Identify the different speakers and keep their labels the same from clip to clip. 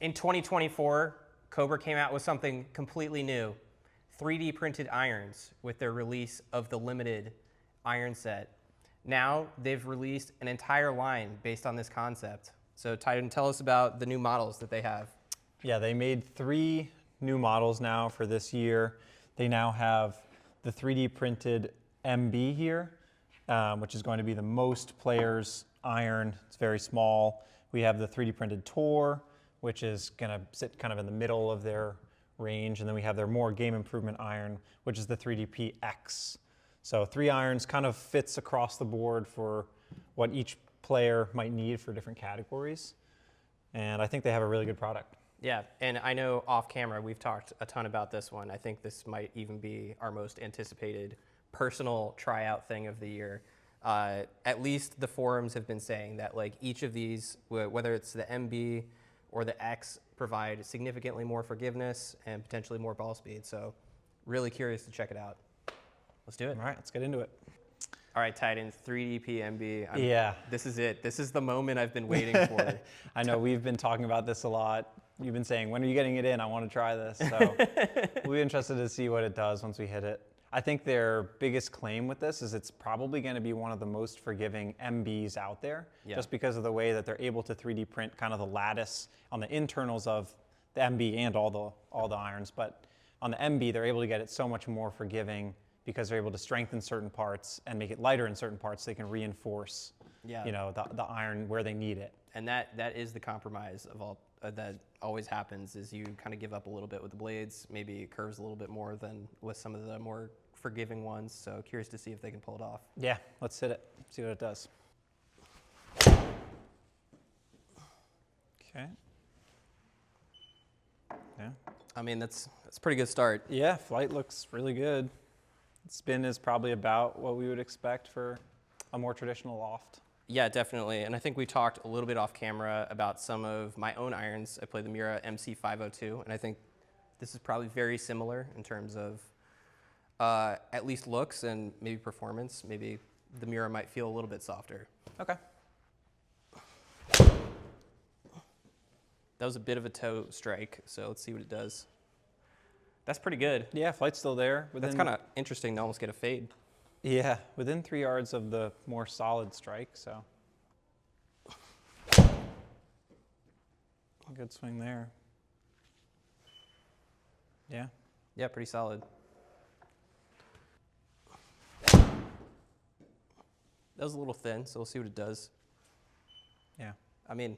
Speaker 1: In 2024, Cobra came out with something completely new, 3D printed irons with their release of the limited iron set. Now they've released an entire line based on this concept. So Titan, tell us about the new models that they have.
Speaker 2: Yeah, they made 3 new models now for this year. They now have the 3D printed MB here, which is going to be the most players iron. It's very small. We have the 3D printed Tor, which is going to sit kind of in the middle of their range. And then we have their more game improvement iron, which is the 3DP X. So 3 irons kind of fits across the board for what each player might need for different categories. And I think they have a really good product.
Speaker 1: Yeah, and I know off camera we've talked a ton about this one. I think this might even be our most anticipated personal tryout thing of the year. At least the forums have been saying that like each of these, whether it's the MB or the X, provide significantly more forgiveness and potentially more ball speed. So really curious to check it out. Let's do it.
Speaker 2: All right, let's get into it.
Speaker 1: All right, Titans, 3DP MB.
Speaker 2: Yeah.
Speaker 1: This is it. This is the moment I've been waiting for.
Speaker 2: I know we've been talking about this a lot. You've been saying, when are you getting it in? I want to try this. So we'll be interested to see what it does once we hit it. I think their biggest claim with this is it's probably going to be one of the most forgiving MBs out there, just because of the way that they're able to 3D print kind of the lattice on the internals of the MB and all the irons. But on the MB, they're able to get it so much more forgiving because they're able to strengthen certain parts and make it lighter in certain parts. So they can reinforce, you know, the iron where they need it.
Speaker 1: And that is the compromise of all that always happens, is you kind of give up a little bit with the blades. Maybe it curves a little bit more than with some of the more forgiving ones. So curious to see if they can pull it off.
Speaker 2: Yeah, let's hit it, see what it does. Okay. Yeah.
Speaker 1: I mean, that's a pretty good start.
Speaker 2: Yeah, flight looks really good. Spin is probably about what we would expect for a more traditional loft.
Speaker 1: Yeah, definitely. And I think we talked a little bit off camera about some of my own irons. I play the Mira MC502, and I think this is probably very similar in terms of at least looks and maybe performance. Maybe the Mira might feel a little bit softer.
Speaker 2: Okay.
Speaker 1: That was a bit of a toe strike, so let's see what it does. That's pretty good.
Speaker 2: Yeah, flight's still there.
Speaker 1: That's kind of interesting to almost get a fade.
Speaker 2: Yeah, within 3 yards of the more solid strike, so. Good swing there. Yeah.
Speaker 1: Yeah, pretty solid. That was a little thin, so we'll see what it does.
Speaker 2: Yeah.
Speaker 1: I mean,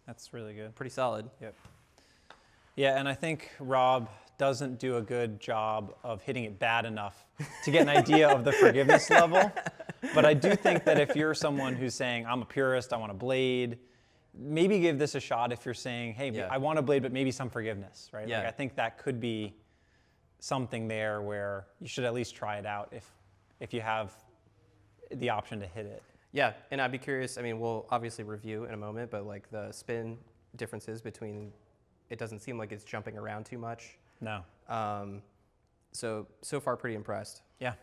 Speaker 2: that's really good.
Speaker 1: Pretty solid.
Speaker 2: Yep. Yeah, and I think Rob doesn't do a good job of hitting it bad enough to get an idea of the forgiveness level. But I do think that if you're someone who's saying, I'm a purist, I want a blade, maybe give this a shot if you're saying, hey, I want a blade, but maybe some forgiveness, right?
Speaker 1: Yeah.
Speaker 2: Like, I think that could be something there where you should at least try it out if you have the option to hit it.
Speaker 1: Yeah, and I'd be curious, I mean, we'll obviously review in a moment, but like the spin differences between, it doesn't seem like it's jumping around too much.
Speaker 2: No.
Speaker 1: So far pretty impressed.
Speaker 2: Yeah.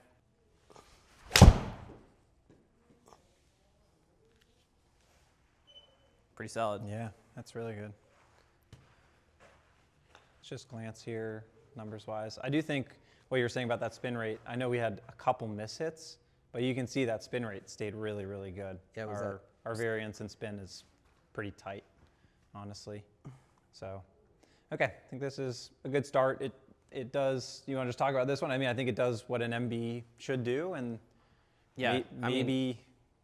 Speaker 1: Pretty solid.
Speaker 2: Yeah, that's really good. Let's just glance here, numbers-wise. I do think what you're saying about that spin rate, I know we had a couple mishits, but you can see that spin rate stayed really, really good.
Speaker 1: Yeah,
Speaker 2: our variance in spin is pretty tight, honestly. So, okay, I think this is a good start. It does, you want to just talk about this one? I mean, I think it does what an MB should do, and
Speaker 1: yeah,
Speaker 2: maybe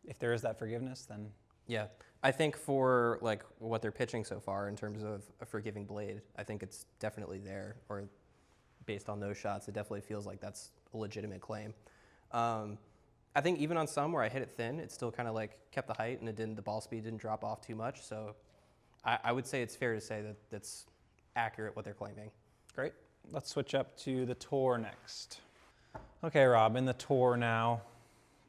Speaker 2: if there is that forgiveness, then.
Speaker 1: Yeah, I think for like what they're pitching so far in terms of a forgiving blade, I think it's definitely there, or based on those shots, it definitely feels like that's a legitimate claim. I think even on some where I hit it thin, it still kind of like kept the height, and the ball speed didn't drop off too much. So I would say it's fair to say that that's accurate what they're claiming.
Speaker 2: Great. Let's switch up to the Tor next. Okay, Rob, in the Tor now,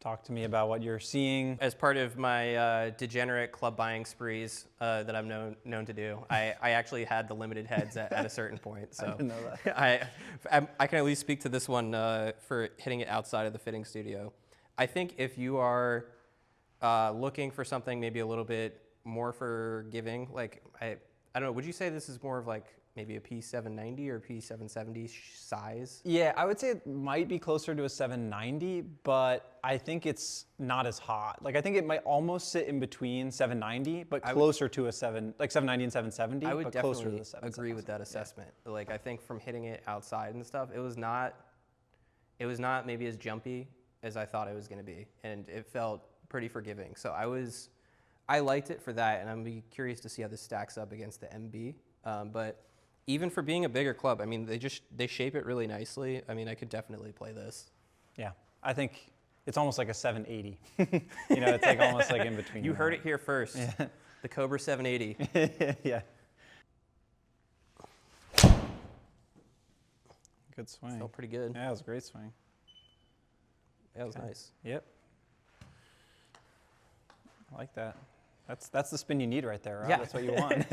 Speaker 2: talk to me about what you're seeing.
Speaker 1: As part of my degenerate club buying sprees that I'm known to do, I actually had the limited heads at a certain point. So
Speaker 2: I didn't know that.
Speaker 1: I can at least speak to this one for hitting it outside of the fitting studio. I think if you are looking for something maybe a little bit more forgiving, like I don't know, would you say this is more of like maybe a P790 or P770 size?
Speaker 2: Yeah, I would say it might be closer to a 790, but I think it's not as hot. Like I think it might almost sit in between 790, but closer to a 790 and 770.
Speaker 1: I would
Speaker 2: but closer to
Speaker 1: definitely
Speaker 2: the 770.
Speaker 1: agree with that assessment. Like I think from hitting it outside and stuff, it was not maybe as jumpy as I thought it was going to be, and it felt pretty forgiving. So I liked it for that, and I'm be curious to see how this stacks up against the MB. But even for being a bigger club, I mean, they shape it really nicely. I mean, I could definitely play this.
Speaker 2: Yeah, I think it's almost like a 780. You know, it's like almost like in between.
Speaker 1: You heard it here first. Yeah. The Cobra 780.
Speaker 2: Yeah. Good swing.
Speaker 1: Felt pretty good.
Speaker 2: Yeah, it was a great swing.
Speaker 1: That was nice.
Speaker 2: Yep. I like that. That's the spin you need right there, Rob.
Speaker 1: Yeah.
Speaker 2: That's what you want.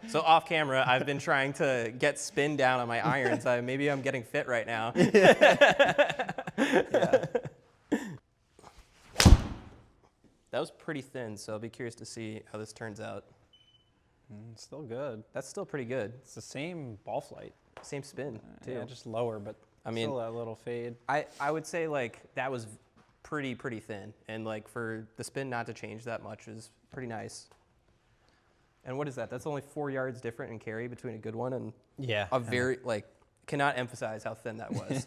Speaker 1: So off camera, I've been trying to get spin down on my irons. Maybe I'm getting fit right now. Yeah. That was pretty thin, so I'll be curious to see how this turns out.
Speaker 2: Still good.
Speaker 1: That's still pretty good.
Speaker 2: It's the same ball flight.
Speaker 1: Same spin, too.
Speaker 2: Yeah, just lower, but
Speaker 1: I mean,
Speaker 2: still that little fade.
Speaker 1: I would say like that was pretty thin, and like for the spin not to change that much is pretty nice. And what is that? That's only 4 yards different in carry between a good one and a very like cannot emphasize how thin that was.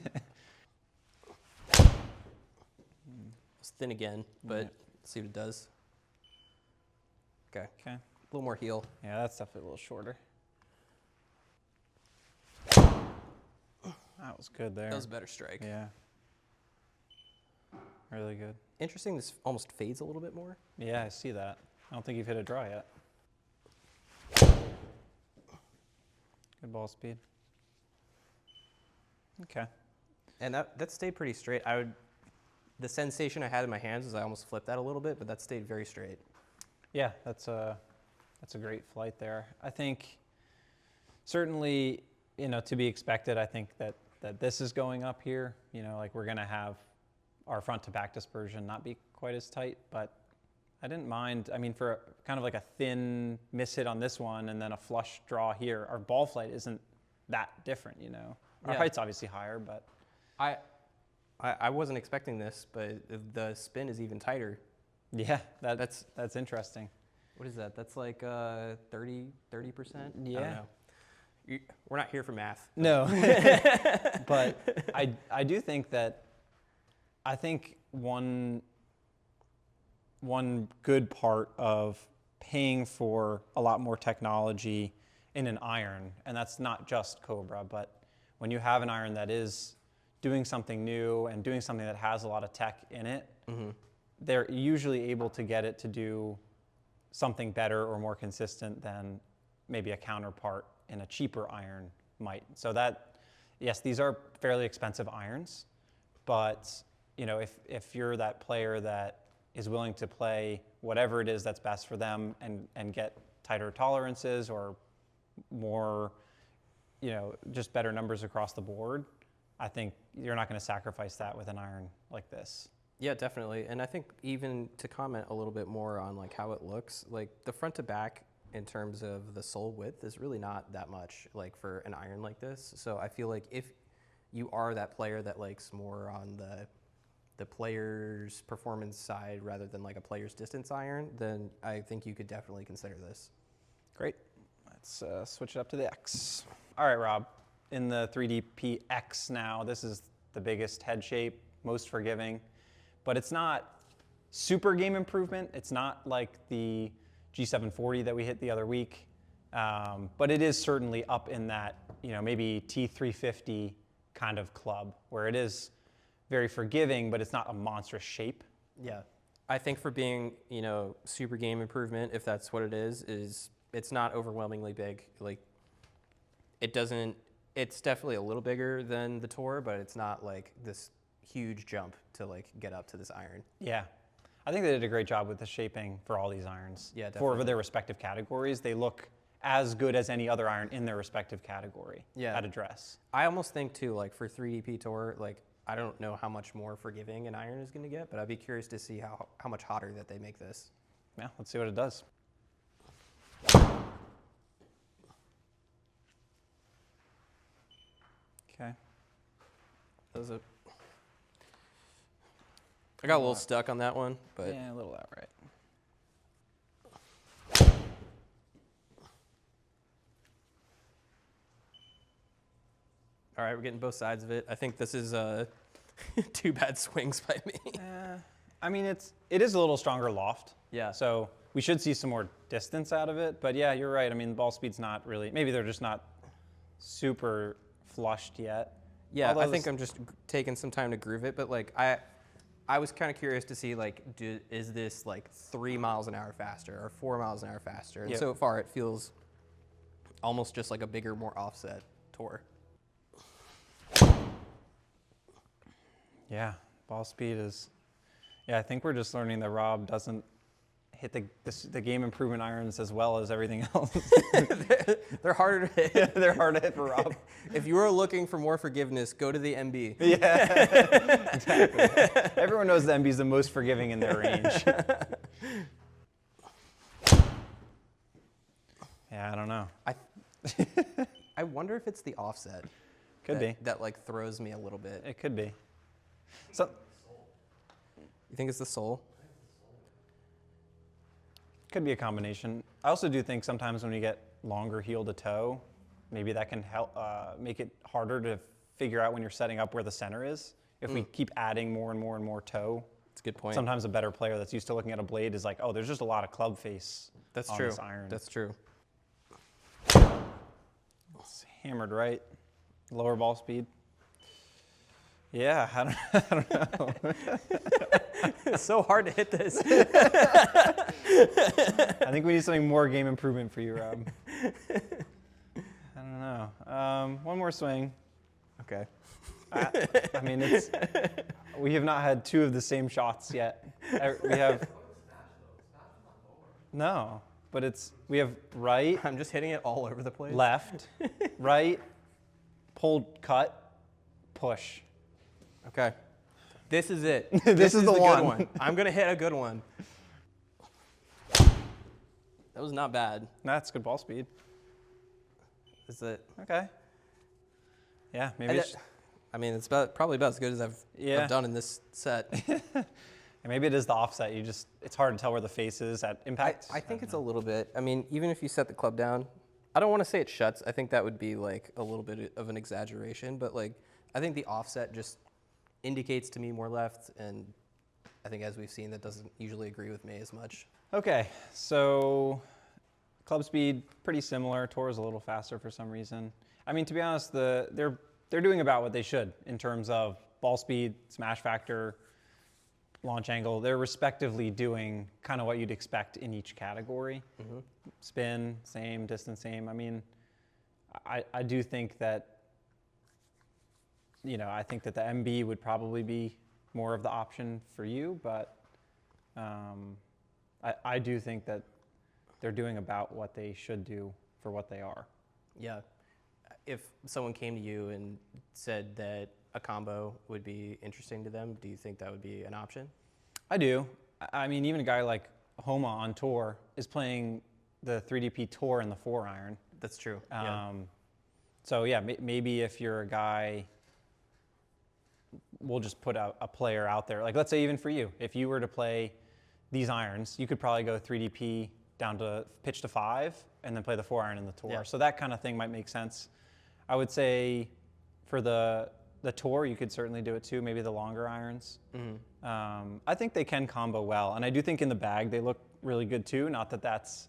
Speaker 1: It's thin again, but let's see what it does. Okay.
Speaker 2: Okay.
Speaker 1: A little more heel.
Speaker 2: Yeah, that's definitely a little shorter. That was good there.
Speaker 1: That was a better strike.
Speaker 2: Yeah. Really good.
Speaker 1: Interesting, this almost fades a little bit more.
Speaker 2: Yeah, I see that. I don't think you've hit a draw yet. Good ball speed. Okay.
Speaker 1: And that stayed pretty straight. The sensation I had in my hands is I almost flipped that a little bit, but that stayed very straight.
Speaker 2: Yeah, that's a great flight there. I think certainly, you know, to be expected, I think that this is going up here. You know, like we're going to have our front to back dispersion not be quite as tight, but I didn't mind. I mean, for kind of like a thin miss hit on this one and then a flush draw here, our ball flight isn't that different, you know. Our height's obviously higher, but
Speaker 1: I wasn't expecting this, but the spin is even tighter.
Speaker 2: yeah, that's interesting.
Speaker 1: What is that? That's like 30%?
Speaker 2: Yeah.
Speaker 1: I don't know. We're not here for math.
Speaker 2: No, but I do think that I think one good part of paying for a lot more technology in an iron, and that's not just Cobra, but when you have an iron that is doing something new and doing something that has a lot of tech in it, they're usually able to get it to do something better or more consistent than maybe a counterpart in a cheaper iron might. So that, yes, these are fairly expensive irons, but you know, if you're that player that is willing to play whatever it is that's best for them and get tighter tolerances or more, you know, just better numbers across the board, I think you're not going to sacrifice that with an iron like this.
Speaker 1: Yeah, definitely. And I think even to comment a little bit more on like how it looks, like the front to back in terms of the sole width is really not that much like for an iron like this. So I feel like if you are that player that likes more on the player's performance side rather than like a player's distance iron, then I think you could definitely consider this.
Speaker 2: Great. Let's switch it up to the X. All right, Rob. In the 3DP X now, this is the biggest head shape, most forgiving, but it's not super game improvement. It's not like the G740 that we hit the other week, but it is certainly up in that, you know, maybe T350 kind of club where it is very forgiving, but it's not a monstrous shape.
Speaker 1: Yeah. I think for being, you know, super game improvement, if that's what it is it's not overwhelmingly big. Like it's definitely a little bigger than the Tour, but it's not like this huge jump to like get up to this iron.
Speaker 2: Yeah. I think they did a great job with the shaping for all these irons.
Speaker 1: Yeah, definitely.
Speaker 2: For their respective categories, they look as good as any other iron in their respective category at address.
Speaker 1: I almost think too, like for 3DP Tour, like I don't know how much more forgiving an iron is going to get, but I'd be curious to see how much hotter that they make this.
Speaker 2: Yeah, let's see what it does. Okay.
Speaker 1: I got a little stuck on that one, but
Speaker 2: Yeah, a little outright.
Speaker 1: all right, we're getting both sides of it. I think this is two bad swings by me.
Speaker 2: I mean, it is a little stronger loft.
Speaker 1: Yeah.
Speaker 2: So we should see some more distance out of it. But yeah, you're right. I mean, ball speed's not really, maybe they're just not super flushed yet.
Speaker 1: Yeah,
Speaker 2: Although
Speaker 1: I think I'm just taking some time to groove it, but like I was kind of curious to see like, is this like 3 miles an hour faster or 4 miles an hour faster? And
Speaker 2: Yep.
Speaker 1: so far, it feels almost just like a bigger, more offset tour.
Speaker 2: Yeah, ball speed is, yeah, I think we're just learning that Rob doesn't hit the game improvement irons as well as everything else.
Speaker 1: They're harder to hit.
Speaker 2: They're hard to hit for Rob.
Speaker 1: If you are looking for more forgiveness, go to the MB.
Speaker 2: Yeah, exactly. Everyone knows the MB is the most forgiving in their range. Yeah, I don't know.
Speaker 1: I wonder if it's the offset.
Speaker 2: Could be.
Speaker 1: That like throws me a little bit.
Speaker 2: It could be. So,
Speaker 1: You think it's the sole?
Speaker 2: could be a combination. I also do think sometimes when you get longer heel to toe, maybe that can help make it harder to figure out when you're setting up where the center is. If we keep adding more and more and more toe,
Speaker 1: That's a good point.
Speaker 2: sometimes a better player that's used to looking at a blade is like, oh, there's just a lot of club face
Speaker 1: That's
Speaker 2: on
Speaker 1: true.
Speaker 2: this iron.
Speaker 1: That's true.
Speaker 2: It's hammered right. Lower ball speed. Yeah, I don't know.
Speaker 1: It's so hard to hit this.
Speaker 2: I think we need something more game improvement for you, Rob. I don't know. One more swing.
Speaker 1: Okay.
Speaker 2: I mean, we have not had two of the same shots yet. We have. No, but we have right,
Speaker 1: I'm just hitting it all over the place.
Speaker 2: left, right, pulled, cut, push.
Speaker 1: Okay. This is it.
Speaker 2: This is the
Speaker 1: good
Speaker 2: one.
Speaker 1: I'm going to hit a good one. That was not bad.
Speaker 2: That's good ball speed.
Speaker 1: Is it?
Speaker 2: Okay. Yeah, maybe.
Speaker 1: I mean, it's probably about as good as I've done in this set.
Speaker 2: And maybe it is the offset. It's hard to tell where the face is at impact.
Speaker 1: I think it's a little bit. I mean, even if you set the club down, I don't want to say it shuts. I think that would be like a little bit of an exaggeration, but like I think the offset just indicates to me more left, and I think as we've seen, that doesn't usually agree with me as much.
Speaker 2: Okay, so club speed pretty similar. Tour is a little faster for some reason. I mean, to be honest, they're doing about what they should in terms of ball speed, smash factor, launch angle. They're respectively doing kind of what you'd expect in each category. Mm-hmm. Spin, same, distance, same. I mean, I do think that, I think that the MB would probably be more of the option for you, but I do think that they're doing about what they should do for what they are.
Speaker 1: Yeah. If someone came to you and said that a combo would be interesting to them, do you think that would be an option?
Speaker 2: I do. I mean, even a guy like Homa on tour is playing the 3DP Tour in the 4-iron.
Speaker 1: That's true.
Speaker 2: So yeah, maybe if you're a guy, we'll just put a player out there. Like let's say even for you, if you were to play these irons, you could probably go 3DP down to pitch to 5 and then play the 4-iron in the tour.
Speaker 1: Yeah.
Speaker 2: So that kind of thing might make sense. I would say for the tour, you could certainly do it too, maybe the longer irons. Mm-hmm. I think they can combo well. And I do think in the bag, they look really good too. Not that that's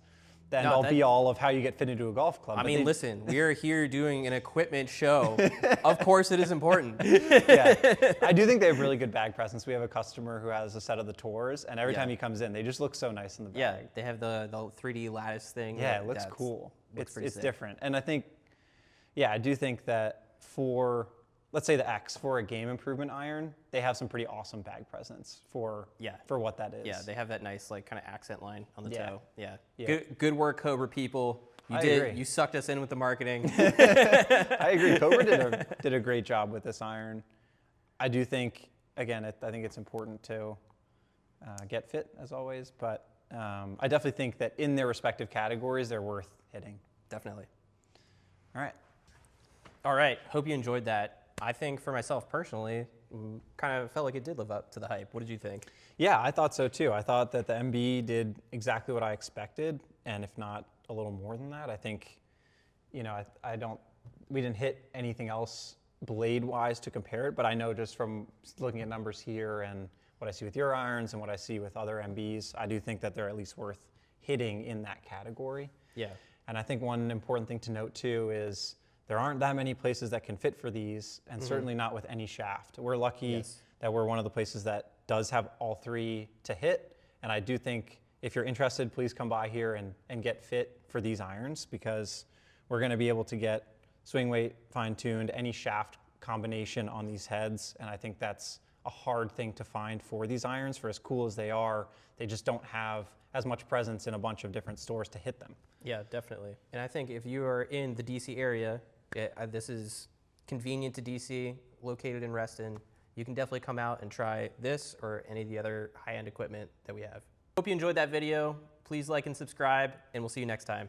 Speaker 2: the end all be all of how you get fit into a golf club.
Speaker 1: I mean, listen, we are here doing an equipment show. Of course it is important.
Speaker 2: Yeah, I do think they have really good bag presence. We have a customer who has a set of the tours, and every time he comes in, they just look so nice in the bag.
Speaker 1: Yeah, they have the 3D lattice thing.
Speaker 2: Yeah, it looks cool. It's
Speaker 1: sick.
Speaker 2: different. And I think, I do think that for, let's say the X, for a game improvement iron, they have some pretty awesome bag presence for what that is.
Speaker 1: Yeah, they have that nice like kind of accent line on the toe. Yeah.
Speaker 2: Yeah.
Speaker 1: Good work, Cobra people.
Speaker 2: I agree.
Speaker 1: You sucked us in with the marketing.
Speaker 2: I agree. Cobra did a great job with this iron. I do think, again, I think it's important to get fit as always, but I definitely think that in their respective categories, they're worth hitting.
Speaker 1: Definitely.
Speaker 2: All right.
Speaker 1: All right. Hope you enjoyed that. I think for myself personally, kind of felt like it did live up to the hype. What did you think?
Speaker 2: Yeah, I thought so too. I thought that the MB did exactly what I expected, and if not a little more than that. I think, you know, we didn't hit anything else blade-wise to compare it, but I know just from looking at numbers here and what I see with your irons and what I see with other MBs, I do think that they're at least worth hitting in that category.
Speaker 1: Yeah.
Speaker 2: And I think one important thing to note too is there aren't that many places that can fit for these, and certainly not with any shaft. We're lucky that we're one of the places that does have all three to hit, and I do think if you're interested, please come by here and get fit for these irons, because we're going to be able to get swing weight fine-tuned, any shaft combination on these heads, and I think that's a hard thing to find for these irons. For as cool as they are, they just don't have as much presence in a bunch of different stores to hit them.
Speaker 1: Yeah, definitely. And I think if you are in the DC area, this is convenient to DC, located in Reston. You can definitely come out and try this or any of the other high-end equipment that we have. Hope you enjoyed that video. Please like and subscribe, and we'll see you next time.